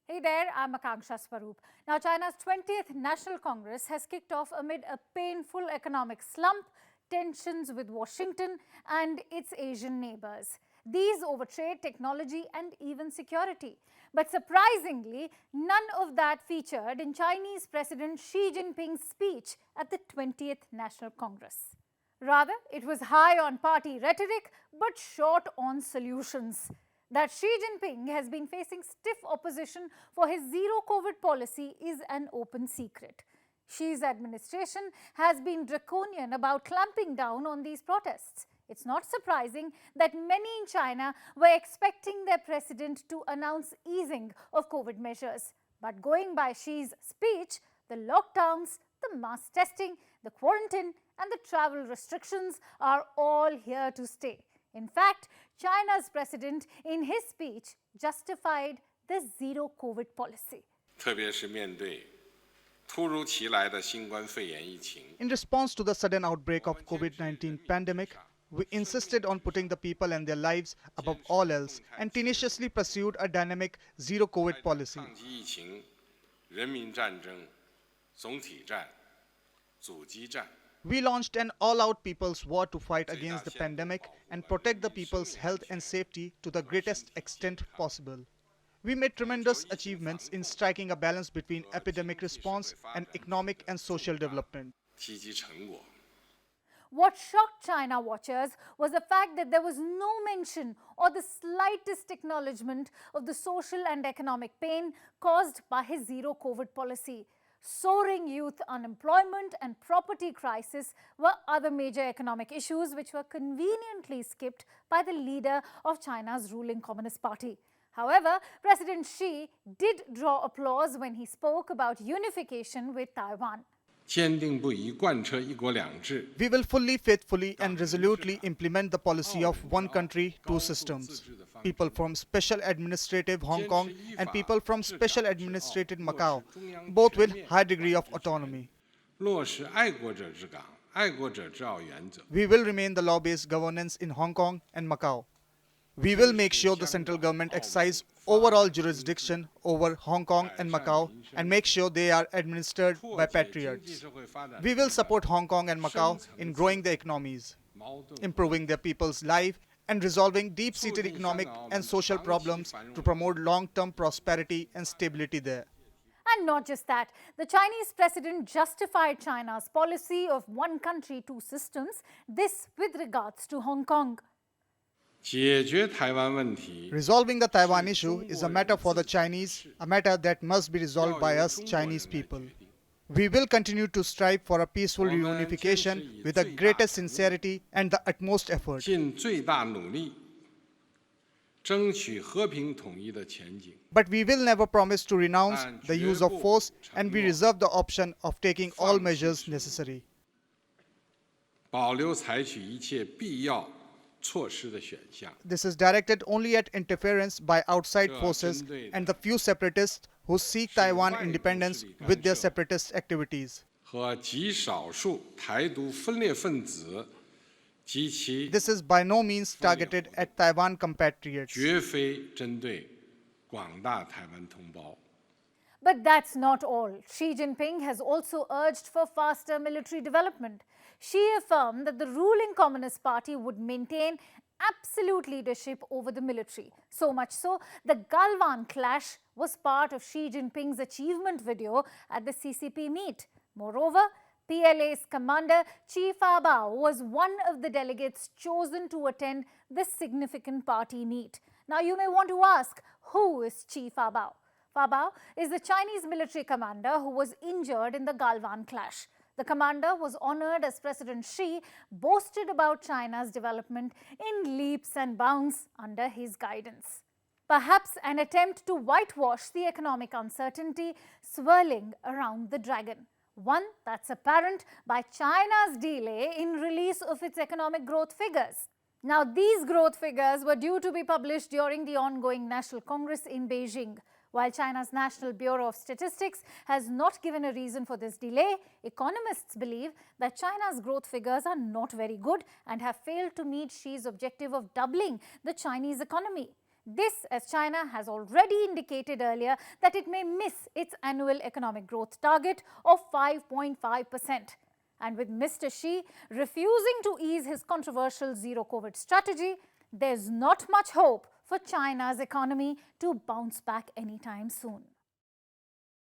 Hey there, I'm Akanksha Swaroop. Now, China's 20th National Congress has kicked off amid a painful economic slump, tensions with Washington and its Asian neighbors. These over trade, technology, and even security. But surprisingly, none of that featured in Chinese President Xi Jinping's speech at the 20th National Congress. Rather, it was high on party rhetoric but short on solutions. That Xi Jinping has been facing stiff opposition for his zero COVID policy is an open secret. Xi's administration has been draconian about clamping down on these protests. It's not surprising that many in China were expecting their president to announce easing of COVID measures. But going by Xi's speech, the lockdowns, the mass testing, the quarantine, and the travel restrictions are all here to stay. In fact, China's president, in his speech, justified the zero COVID policy. In response to the sudden outbreak of COVID-19 pandemic, we insisted on putting the people and their lives above all else and tenaciously pursued a dynamic zero COVID policy. We launched an all-out people's war to fight against the pandemic and protect the people's health and safety to the greatest extent possible. We made tremendous achievements in striking a balance between epidemic response and economic and social development. What shocked China watchers was the fact that there was no mention or the slightest acknowledgement of the social and economic pain caused by his zero COVID policy. Soaring youth unemployment and property crisis were other major economic issues which were conveniently skipped by the leader of China's ruling Communist Party. However, President Xi did draw applause when he spoke about unification with Taiwan. We will fully, faithfully and resolutely implement the policy of one country, two systems. People from Special Administrative Hong Kong and people from Special Administrative Macau, both with high degree of autonomy. We will remain the law-based governance in Hong Kong and Macau. We will make sure the central government exercise overall jurisdiction over Hong Kong and Macau and make sure they are administered by patriots. We will support Hong Kong and Macau in growing their economies, improving their people's life, and resolving deep-seated economic and social problems to promote long-term prosperity and stability there. And not just that, the Chinese president justified China's policy of one country, two systems, this with regards to Hong Kong. Resolving the Taiwan issue is a matter for the Chinese, a matter that must be resolved by us Chinese people. We will continue to strive for a peaceful reunification with the greatest sincerity and the utmost effort. But we will never promise to renounce the use of force, and we reserve the option of taking all measures necessary. This is directed only at interference by outside forces and the few separatists who seek Taiwan independence with their separatist activities. This is by no means targeted at Taiwan compatriots. But that's not all. Xi Jinping has also urged for faster military development. Xi affirmed that the ruling Communist Party would maintain absolute leadership over the military. So much so, the Galwan clash was part of Xi Jinping's achievement video at the CCP meet. Moreover, PLA's commander Chi Fa-bao was one of the delegates chosen to attend this significant party meet. Now you may want to ask, who is Chi Fa-bao? Fa-bao is the Chinese military commander who was injured in the Galwan clash. The commander was honored as President Xi boasted about China's development in leaps and bounds under his guidance. Perhaps an attempt to whitewash the economic uncertainty swirling around the dragon. One that's apparent by China's delay in release of its economic growth figures. Now, these growth figures were due to be published during the ongoing National Congress in Beijing. While China's National Bureau of Statistics has not given a reason for this delay, economists believe that China's growth figures are not very good and have failed to meet Xi's objective of doubling the Chinese economy. This, as China has already indicated earlier that it may miss its annual economic growth target of 5.5%. And with Mr. Xi refusing to ease his controversial zero-COVID strategy, there's not much hope for China's economy to bounce back anytime soon.